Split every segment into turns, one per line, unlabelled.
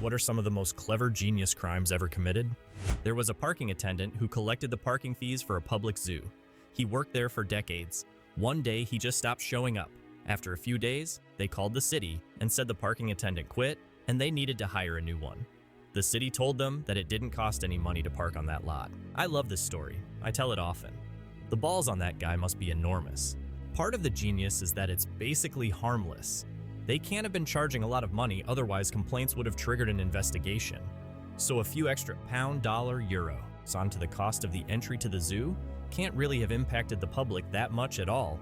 What are some of the most clever genius crimes ever committed? There was a parking attendant who collected the parking fees for a public zoo. He worked there for decades. One day, he just stopped showing up. After a few days, they called the city and said the parking attendant quit and they needed to hire a new one. The city told them that it didn't cost any money to park on that lot. I love this story. I tell it often. The balls on that guy must be enormous. Part of the genius is that it's basically harmless. They can't have been charging a lot of money, otherwise complaints would have triggered an investigation. So a few extra pound, dollar, euro onto the cost of the entry to the zoo can't really have impacted the public that much at all.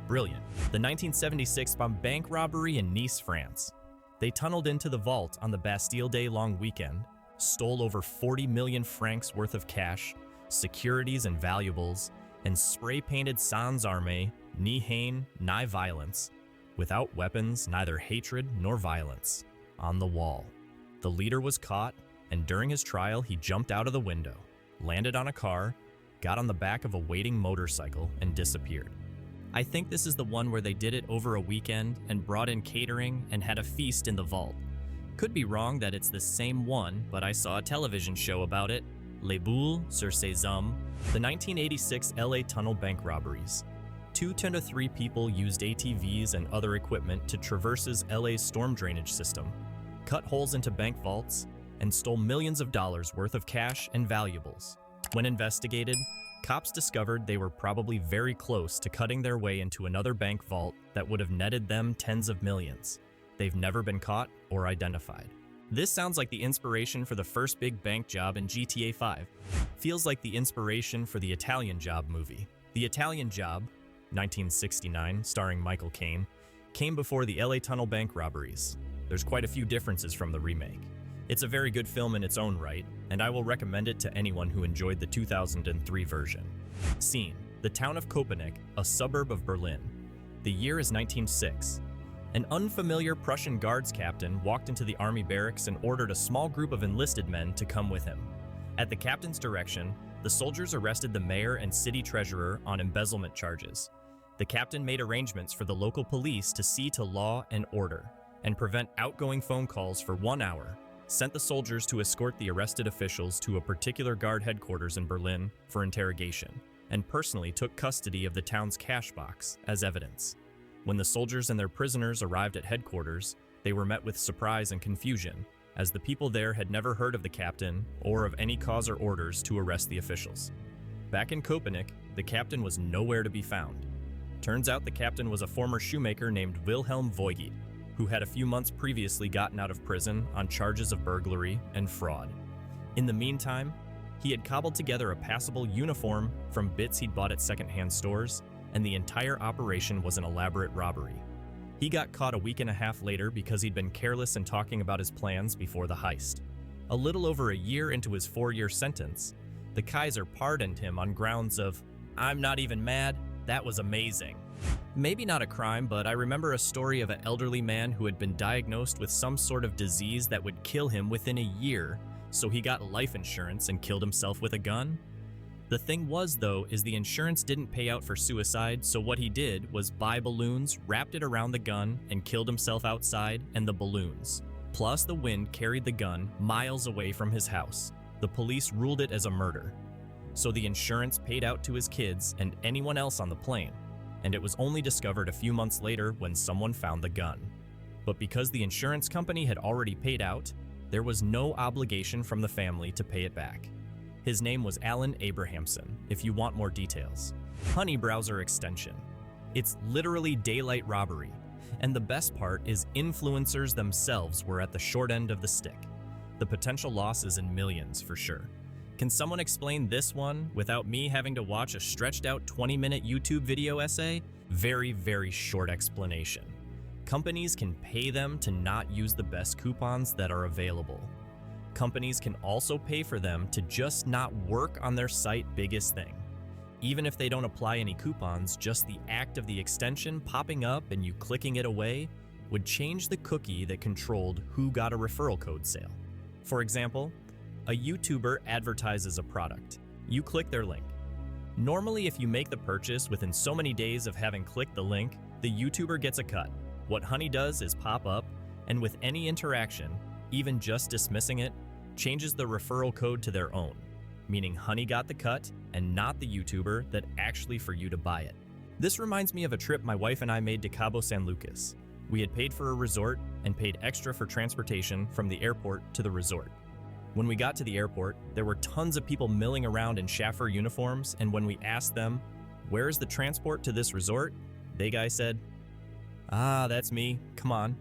Brilliant. The 1976 bank robbery in Nice, France. They tunneled into the vault on the Bastille Day long weekend, stole over 40 million francs worth of cash, securities and valuables, and spray-painted sans armes, ni haine, ni violence, without weapons, neither hatred nor violence, on the wall. The leader was caught, and during his trial, he jumped out of the window, landed on a car, got on the back of a waiting motorcycle, and disappeared. I think this is the one where they did it over a weekend and brought in catering and had a feast in the vault. Could be wrong that it's the same one, but I saw a television show about it, Les Boules sur ses hommes, the 1986 LA tunnel bank robberies. 2 to 3 people used ATVs and other equipment to traverse LA's storm drainage system, cut holes into bank vaults, and stole millions of dollars worth of cash and valuables. When investigated, cops discovered they were probably very close to cutting their way into another bank vault that would have netted them tens of millions. They've never been caught or identified. This sounds like the inspiration for the first big bank job in GTA 5. Feels like the inspiration for the Italian Job movie. The Italian Job, 1969, starring Michael Caine, came before the LA Tunnel bank robberies. There's quite a few differences from the remake. It's a very good film in its own right, and I will recommend it to anyone who enjoyed the 2003 version. Scene: the town of Köpenick, a suburb of Berlin. The year is 1906. An unfamiliar Prussian guards captain walked into the army barracks and ordered a small group of enlisted men to come with him. At the captain's direction, the soldiers arrested the mayor and city treasurer on embezzlement charges. The captain made arrangements for the local police to see to law and order and prevent outgoing phone calls for 1 hour, sent the soldiers to escort the arrested officials to a particular guard headquarters in Berlin for interrogation, and personally took custody of the town's cash box as evidence. When the soldiers and their prisoners arrived at headquarters, they were met with surprise and confusion, as the people there had never heard of the captain or of any cause or orders to arrest the officials. Back in Köpenick, the captain was nowhere to be found. Turns out the captain was a former shoemaker named Wilhelm Voigt, who had a few months previously gotten out of prison on charges of burglary and fraud. In the meantime, he had cobbled together a passable uniform from bits he'd bought at secondhand stores, and the entire operation was an elaborate robbery. He got caught a week and a half later because he'd been careless in talking about his plans before the heist. A little over a year into his 4-year sentence, the Kaiser pardoned him on grounds of, "I'm not even mad, that was amazing." Maybe not a crime, but I remember a story of an elderly man who had been diagnosed with some sort of disease that would kill him within a year, so he got life insurance and killed himself with a gun. The thing was, though, is the insurance didn't pay out for suicide, so what he did was buy balloons, wrapped it around the gun, and killed himself outside and the balloons. Plus, the wind carried the gun miles away from his house. The police ruled it as a murder. So the insurance paid out to his kids and anyone else on the plane, and it was only discovered a few months later when someone found the gun. But because the insurance company had already paid out, there was no obligation from the family to pay it back. His name was Alan Abrahamson, if you want more details. Honey Browser Extension. It's literally daylight robbery, and the best part is influencers themselves were at the short end of the stick. The potential loss is in millions for sure. Can someone explain this one without me having to watch a stretched out 20-minute YouTube video essay? Very, very short explanation. Companies can pay them to not use the best coupons that are available. Companies can also pay for them to just not work on their site biggest thing. Even if they don't apply any coupons, just the act of the extension popping up and you clicking it away would change the cookie that controlled who got a referral code sale. For example, a YouTuber advertises a product. You click their link. Normally, if you make the purchase within so many days of having clicked the link, the YouTuber gets a cut. What Honey does is pop up, and with any interaction, even just dismissing it, changes the referral code to their own, meaning Honey got the cut and not the YouTuber that actually for you to buy it. This reminds me of a trip my wife and I made to Cabo San Lucas. We had paid for a resort and paid extra for transportation from the airport to the resort. When we got to the airport, there were tons of people milling around in chauffeur uniforms, and when we asked them, "Where is the transport to this resort?" they guy said, "Ah, that's me, come on."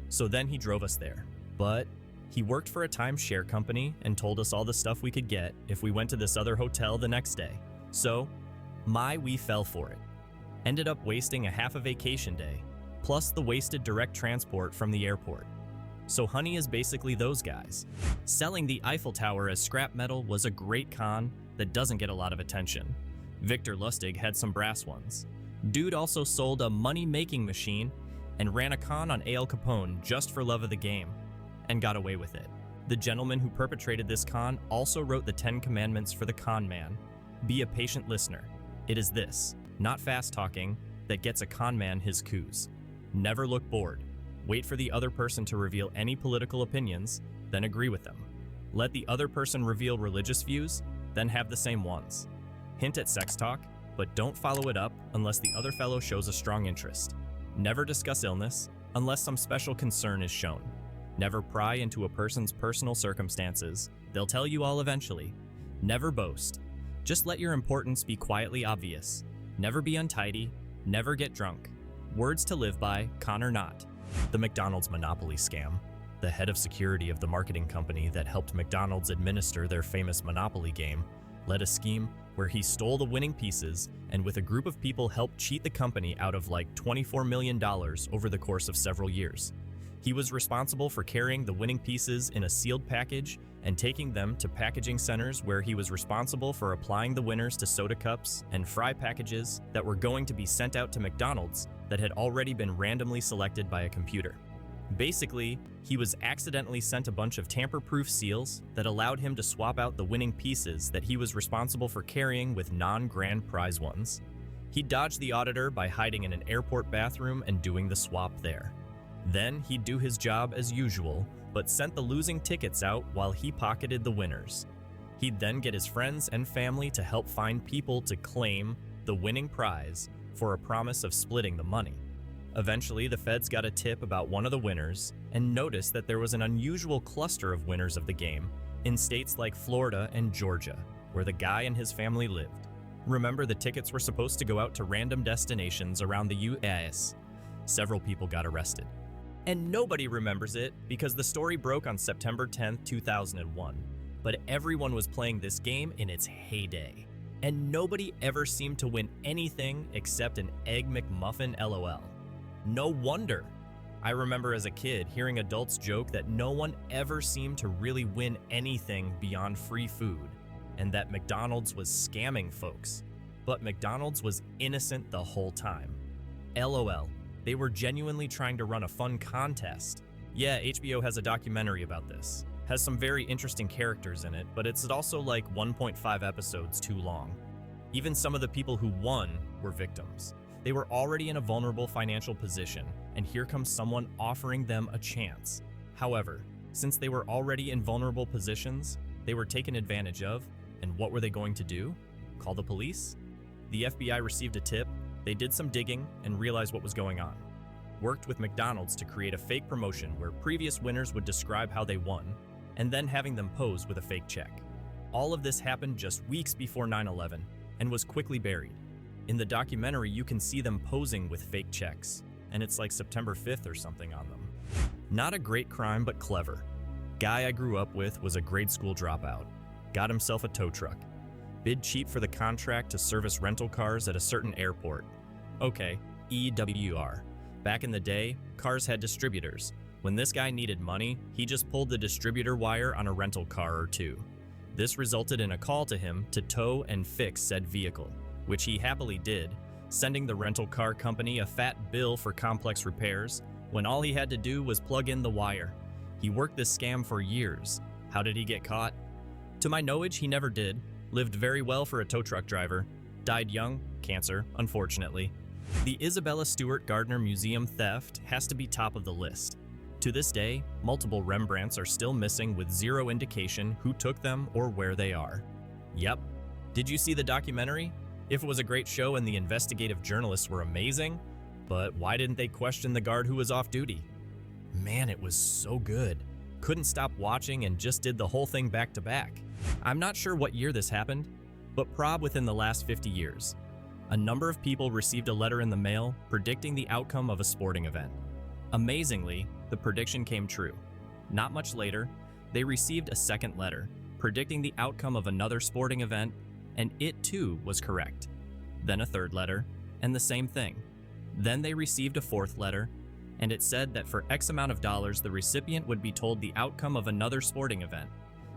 So then he drove us there. But he worked for a timeshare company and told us all the stuff we could get if we went to this other hotel the next day. So, we fell for it. Ended up wasting a half a vacation day, plus the wasted direct transport from the airport. So Honey is basically those guys. Selling the Eiffel Tower as scrap metal was a great con that doesn't get a lot of attention. Victor Lustig had some brass ones. Dude also sold a money-making machine and ran a con on Al Capone just for love of the game, and got away with it. The gentleman who perpetrated this con also wrote the 10 Commandments for the con man. Be a patient listener. It is this, not fast talking, that gets a con man his coups. Never look bored. Wait for the other person to reveal any political opinions, then agree with them. Let the other person reveal religious views, then have the same ones. Hint at sex talk, but don't follow it up unless the other fellow shows a strong interest. Never discuss illness unless some special concern is shown. Never pry into a person's personal circumstances. They'll tell you all eventually. Never boast. Just let your importance be quietly obvious. Never be untidy. Never get drunk. Words to live by, con or not. The McDonald's Monopoly scam. The head of security of the marketing company that helped McDonald's administer their famous Monopoly game led a scheme where he stole the winning pieces and with a group of people helped cheat the company out of like $24 million over the course of several years. He was responsible for carrying the winning pieces in a sealed package and taking them to packaging centers where he was responsible for applying the winners to soda cups and fry packages that were going to be sent out to McDonald's that had already been randomly selected by a computer. Basically, he was accidentally sent a bunch of tamper-proof seals that allowed him to swap out the winning pieces that he was responsible for carrying with non-grand prize ones. He dodged the auditor by hiding in an airport bathroom and doing the swap there. Then he'd do his job as usual, but sent the losing tickets out while he pocketed the winners. He'd then get his friends and family to help find people to claim the winning prize for a promise of splitting the money. Eventually, the feds got a tip about one of the winners and noticed that there was an unusual cluster of winners of the game in states like Florida and Georgia, where the guy and his family lived. Remember, the tickets were supposed to go out to random destinations around the US. Several people got arrested. And nobody remembers it because the story broke on September 10th, 2001. But everyone was playing this game in its heyday. And nobody ever seemed to win anything except an Egg McMuffin LOL. No wonder. I remember as a kid hearing adults joke that no one ever seemed to really win anything beyond free food, and that McDonald's was scamming folks. But McDonald's was innocent the whole time. LOL. They were genuinely trying to run a fun contest. Yeah, HBO has a documentary about this. Has some very interesting characters in it, but it's also like 1.5 episodes too long. Even some of the people who won were victims. They were already in a vulnerable financial position, and here comes someone offering them a chance. However, since they were already in vulnerable positions, they were taken advantage of, and what were they going to do? Call the police? The FBI received a tip, they did some digging, and realized what was going on. Worked with McDonald's to create a fake promotion where previous winners would describe how they won, and then having them pose with a fake check. All of this happened just weeks before 9/11, and was quickly buried. In the documentary, you can see them posing with fake checks, and it's like September 5th or something on them. Not a great crime, but clever. Guy I grew up with was a grade school dropout. Got himself a tow truck. Bid cheap for the contract to service rental cars at a certain airport. Okay, EWR. Back in the day, cars had distributors. When this guy needed money, he just pulled the distributor wire on a rental car or two. This resulted in a call to him to tow and fix said vehicle, which he happily did, sending the rental car company a fat bill for complex repairs when all he had to do was plug in the wire. He worked this scam for years. How did he get caught? To my knowledge, he never did. Lived very well for a tow truck driver. Died young, cancer, unfortunately. The Isabella Stewart Gardner Museum theft has to be top of the list. To this day, multiple Rembrandts are still missing with zero indication who took them or where they are. Yep. Did you see the documentary? If it was a great show and the investigative journalists were amazing, but why didn't they question the guard who was off duty? Man, it was so good. Couldn't stop watching and just did the whole thing back to back. I'm not sure what year this happened, but probably within the last 50 years. A number of people received a letter in the mail predicting the outcome of a sporting event. Amazingly, the prediction came true. Not much later, they received a second letter predicting the outcome of another sporting event, and it too was correct. Then a third letter, and the same thing. Then they received a fourth letter, and it said that for X amount of dollars, the recipient would be told the outcome of another sporting event.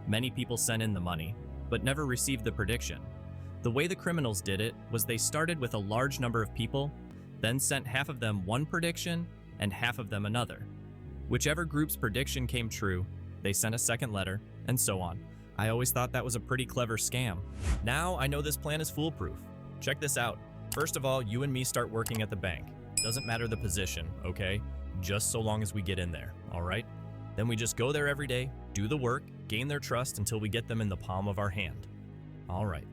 Many people sent in the money, but never received the prediction. The way the criminals did it was they started with a large number of people, then sent half of them one prediction and half of them another. Whichever group's prediction came true, they sent a second letter, and so on. I always thought that was a pretty clever scam. Now I know this plan is foolproof. Check this out. First of all, you and me start working at the bank. Doesn't matter the position, okay? Just so long as we get in there, all right? Then we just go there every day, do the work, gain their trust until we get them in the palm of our hand. All right.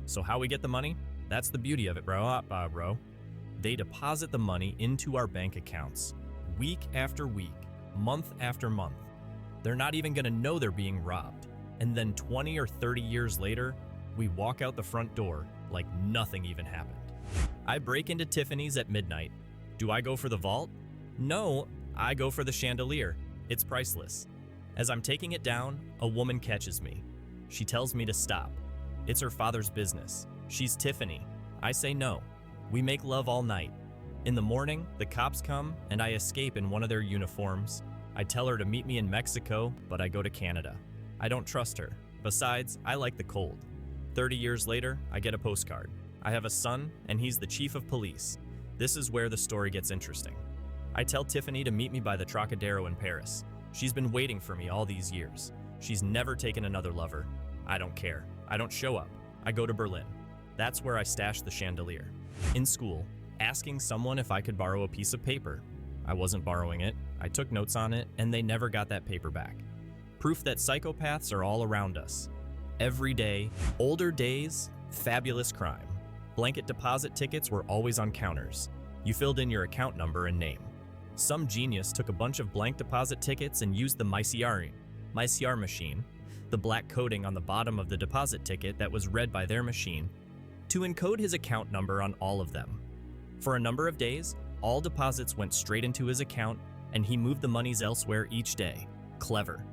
So how we get the money? That's the beauty of it, bro. They deposit the money into our bank accounts, week after week, month after month. They're not even gonna know they're being robbed. And then 20 or 30 years later, we walk out the front door like nothing even happened. I break into Tiffany's at midnight. Do I go for the vault? No, I go for the chandelier. It's priceless. As I'm taking it down, a woman catches me. She tells me to stop. It's her father's business. She's Tiffany. I say no. We make love all night. In the morning, the cops come and I escape in one of their uniforms. I tell her to meet me in Mexico, but I go to Canada. I don't trust her. Besides, I like the cold. 30 years later, I get a postcard. I have a son, and he's the chief of police. This is where the story gets interesting. I tell Tiffany to meet me by the Trocadero in Paris. She's been waiting for me all these years. She's never taken another lover. I don't care. I don't show up. I go to Berlin. That's where I stash the chandelier. In school, asking someone if I could borrow a piece of paper. I wasn't borrowing it. I took notes on it, and they never got that paper back. Proof that psychopaths are all around us. Every day, older days, fabulous crime. Blanket deposit tickets were always on counters. You filled in your account number and name. Some genius took a bunch of blank deposit tickets and used the MyCR machine, the black coating on the bottom of the deposit ticket that was read by their machine, to encode his account number on all of them. For a number of days, all deposits went straight into his account, and he moved the monies elsewhere each day. Clever.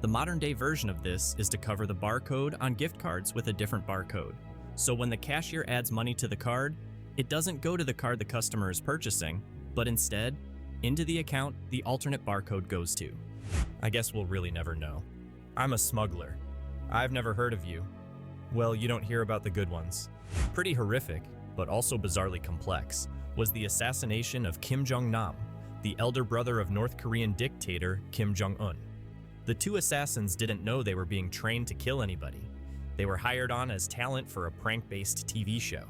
The modern-day version of this is to cover the barcode on gift cards with a different barcode. So when the cashier adds money to the card, it doesn't go to the card the customer is purchasing, but instead, into the account the alternate barcode goes to. I guess we'll really never know. I'm a smuggler. I've never heard of you. Well, you don't hear about the good ones. Pretty horrific, but also bizarrely complex, was the assassination of Kim Jong-nam, the elder brother of North Korean dictator Kim Jong-un. The two assassins didn't know they were being trained to kill anybody. They were hired on as talent for a prank-based TV show.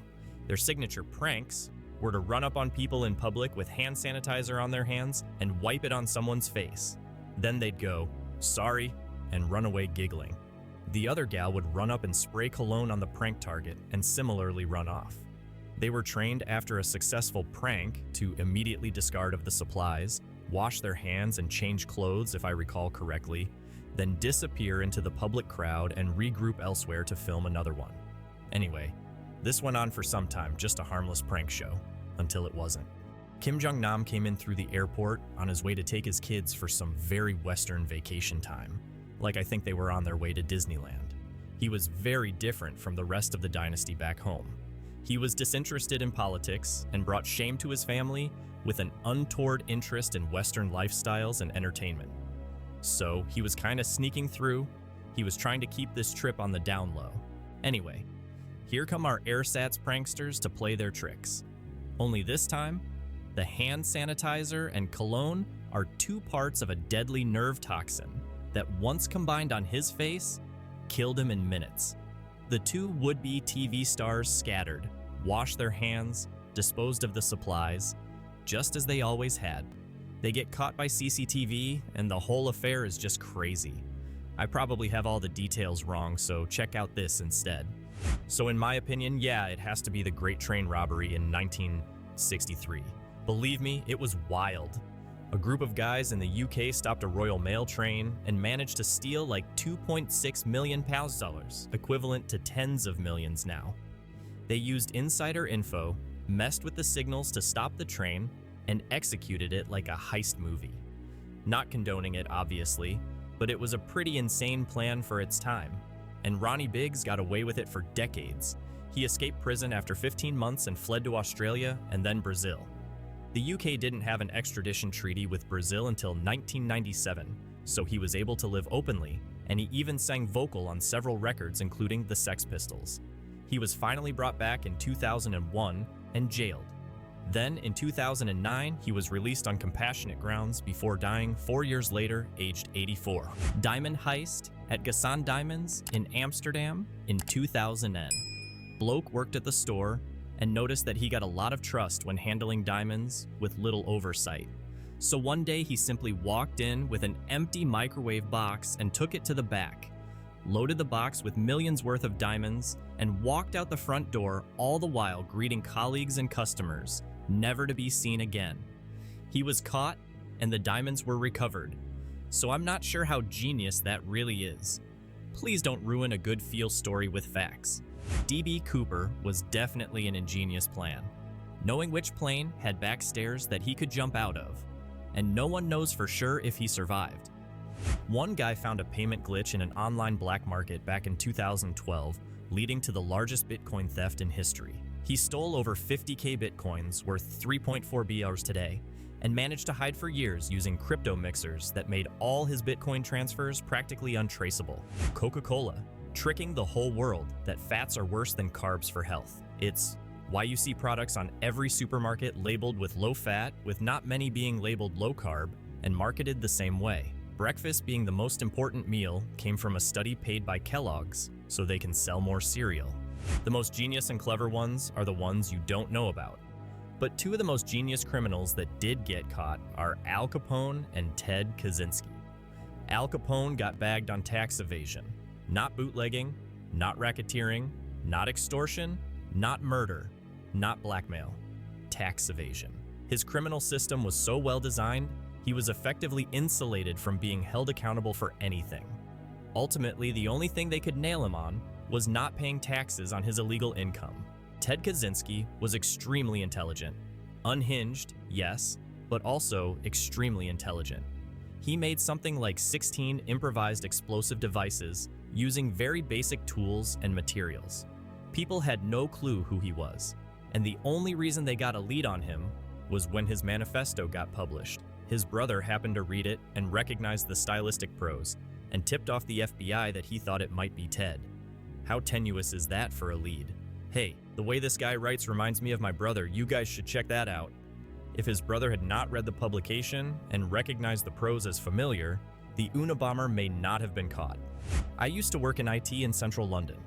Their signature pranks were to run up on people in public with hand sanitizer on their hands and wipe it on someone's face. Then they'd go, "Sorry," and run away giggling. The other gal would run up and spray cologne on the prank target and similarly run off. They were trained after a successful prank to immediately discard of the supplies, wash their hands and change clothes if I recall correctly, then disappear into the public crowd and regroup elsewhere to film another one. Anyway, this went on for some time, just a harmless prank show, until it wasn't. Kim Jong-nam came in through the airport on his way to take his kids for some very Western vacation time, like I think they were on their way to Disneyland. He was very different from the rest of the dynasty back home. He was disinterested in politics and brought shame to his family with an untoward interest in Western lifestyles and entertainment. So he was kind of sneaking through. He was trying to keep this trip on the down low. Anyway, here come our airsats pranksters to play their tricks. Only this time, the hand sanitizer and cologne are two parts of a deadly nerve toxin that once combined on his face, killed him in minutes. The two would-be TV stars scattered, washed their hands, disposed of the supplies, just as they always had. They get caught by CCTV, and the whole affair is just crazy. I probably have all the details wrong, so check out this instead. So in my opinion, yeah, it has to be the Great Train Robbery in 1963. Believe me, it was wild. A group of guys in the UK stopped a Royal Mail train and managed to steal like £2.6 million, equivalent to tens of millions now. They used insider info, messed with the signals to stop the train, and executed it like a heist movie. Not condoning it, obviously, but it was a pretty insane plan for its time. And Ronnie Biggs got away with it for decades. He escaped prison after 15 months and fled to Australia and then Brazil. The UK didn't have an extradition treaty with Brazil until 1997, so he was able to live openly, and he even sang vocal on several records including the Sex Pistols. He was finally brought back in 2001 and jailed. Then, in 2009, he was released on compassionate grounds before dying 4 years later, aged 84. Diamond heist at Gassan Diamonds in Amsterdam in 2000N. Bloke worked at the store and noticed that he got a lot of trust when handling diamonds with little oversight. So one day he simply walked in with an empty microwave box and took it to the back, loaded the box with millions worth of diamonds, and walked out the front door, all the while greeting colleagues and customers, never to be seen again. He was caught and the diamonds were recovered. So I'm not sure how genius that really is. Please don't ruin a good feel story with facts. D.B. Cooper was definitely an ingenious plan, knowing which plane had back stairs that he could jump out of, and no one knows for sure if he survived. One guy found a payment glitch in an online black market back in 2012, leading to the largest Bitcoin theft in history. He stole over 50k Bitcoins, worth 3.4 BRs today, and managed to hide for years using crypto mixers that made all his Bitcoin transfers practically untraceable. Coca-Cola, tricking the whole world that fats are worse than carbs for health. It's why you see products on every supermarket labeled with low fat, with not many being labeled low carb, and marketed the same way. Breakfast being the most important meal came from a study paid by Kellogg's so they can sell more cereal. The most genius and clever ones are the ones you don't know about. But two of the most genius criminals that did get caught are Al Capone and Ted Kaczynski. Al Capone got bagged on tax evasion. Not bootlegging, not racketeering, not extortion, not murder, not blackmail. Tax evasion. His criminal system was so well designed, he was effectively insulated from being held accountable for anything. Ultimately, the only thing they could nail him on was not paying taxes on his illegal income. Ted Kaczynski was extremely intelligent. Unhinged, yes, but also extremely intelligent. He made something like 16 improvised explosive devices using very basic tools and materials. People had no clue who he was, and the only reason they got a lead on him was when his manifesto got published. His brother happened to read it and recognized the stylistic prose, and tipped off the FBI that he thought it might be Ted. How tenuous is that for a lead? Hey, the way this guy writes reminds me of my brother, you guys should check that out. If his brother had not read the publication and recognized the prose as familiar, the Unabomber may not have been caught. I used to work in IT in central London.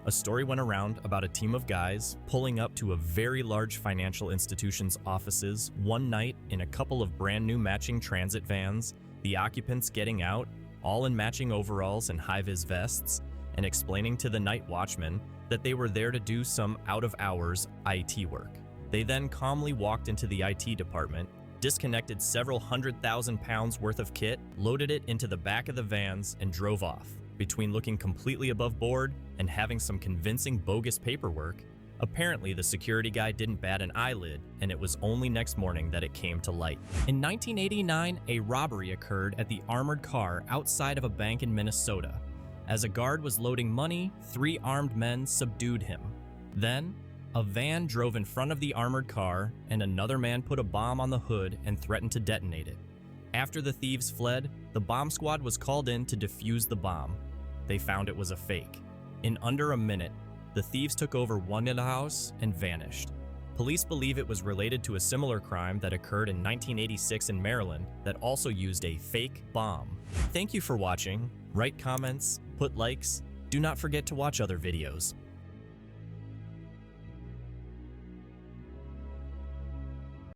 A story went around about a team of guys pulling up to a very large financial institution's offices one night in a couple of brand new matching transit vans, the occupants getting out, all in matching overalls and high-vis vests, and explaining to the night watchman that they were there to do some out-of-hours IT work. They then calmly walked into the IT department, disconnected several £100,000 worth of kit, loaded it into the back of the vans, and drove off. Between looking completely above board and having some convincing bogus paperwork, apparently the security guy didn't bat an eyelid, and it was only next morning that it came to light. In 1989, a robbery occurred at the armored car outside of a bank in Minnesota. As a guard was loading money, 3 armed men subdued him. Then, a van drove in front of the armored car, and another man put a bomb on the hood and threatened to detonate it. After the thieves fled, the bomb squad was called in to defuse the bomb. They found it was a fake. In under a minute, the thieves took over one in the house and vanished. Police believe it was related to a similar crime that occurred in 1986 in Maryland that also used a fake bomb. Thank you for watching. Write comments, put likes. Do not forget to watch other videos.